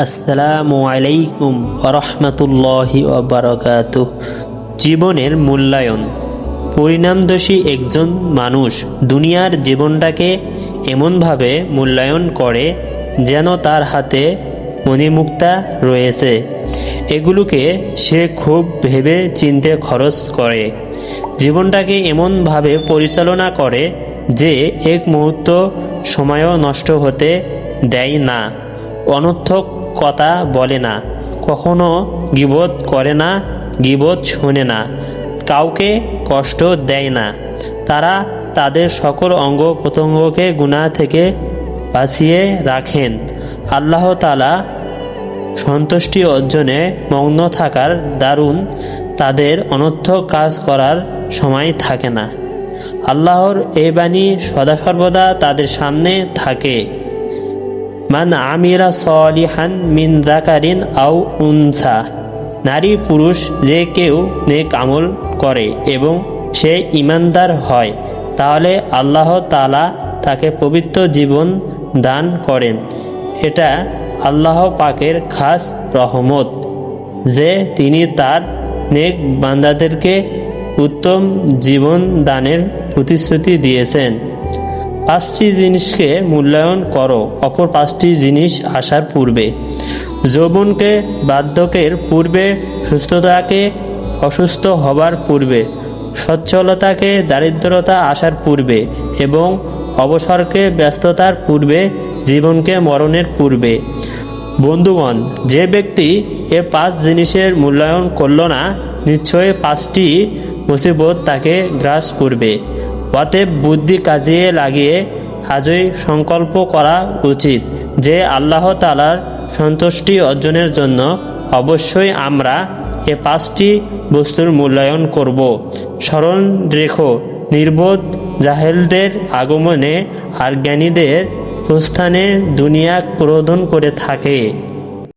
আসসালামু আলাইকুম ওয়া রাহমাতুল্লাহি ওয়া বারাকাতুহু। জীবনের মূল্যায়ন। পরিণামদোষী একজন মানুষ দুনিয়ার জীবনটাকে এমনভাবে মূল্যায়ন করে যেন তার হাতে মণিমুক্তা রয়েছে। এগুলোকে সে খুব ভেবে চিন্তে খরচ করে। জীবনটাকে এমনভাবে পরিচালনা করে যে এক মুহূর্ত সময়ও নষ্ট হতে দেয় না। অনর্থক কথা বলে না, কখনো গীবত করে না, গীবত শোনে না, কাউকে কষ্ট দেয় না। তারা তাদের সকল অঙ্গ প্রত্যঙ্গকে গুনাহ থেকে বাঁচিয়ে রাখেন। আল্লাহ তাআলা সন্তুষ্টি অর্জনে মগ্ন থাকার দারুণ তাদের অনর্থক কাজ করার সময় থাকে না। আল্লাহর এই বাণী সদাসর্বদা তাদের সামনে থাকে। মান আমিরা সলিহান মিন যাকারিন আও উনসা। নারী পুরুষ যে কেউ নেক আমল করে এবং সে ঈমানদার হয়, তাহলে আল্লাহ তাআলা তাকে পবিত্র জীবন দান করেন। এটা আল্লাহ পাকের খাস রহমত যে তিনি তার নেক বান্দাদেরকে উত্তম জীবন দানের প্রতিশ্রুতি দিয়েছেন। 5টি জিনিসকে মূল্যায়ন করো অপর 5টি জিনিস আসার পূর্বে। যৌবনকে বার্ধক্যের পূর্বে, সুস্থতাকে অসুস্থ হবার পূর্বে, সচ্ছলতাকে দারিদ্রতা আসার পূর্বে এবং অবসরকে ব্যস্ততার পূর্বে, জীবনকে মরণের পূর্বে। বন্ধুগণ, যে ব্যক্তি এ 5 জিনিসের মূল্যায়ন করল না, নিশ্চয়ই 5টি মুসিবত তাকে গ্রাস করবে। অতএব বুদ্ধি কাজে লাগিয়ে আজই সংকল্প করা উচিত যে আল্লাহ তাআলার সন্তুষ্টি অর্জনের জন্য অবশ্যই আমরা এ 5টি বস্তুর মূল্যায়ন করব। স্মরণ রেখো, নির্বোধ জাহেলদের আগমনে আর জ্ঞানীদের প্রস্থানে দুনিয়া ক্রোধন করে থাকে।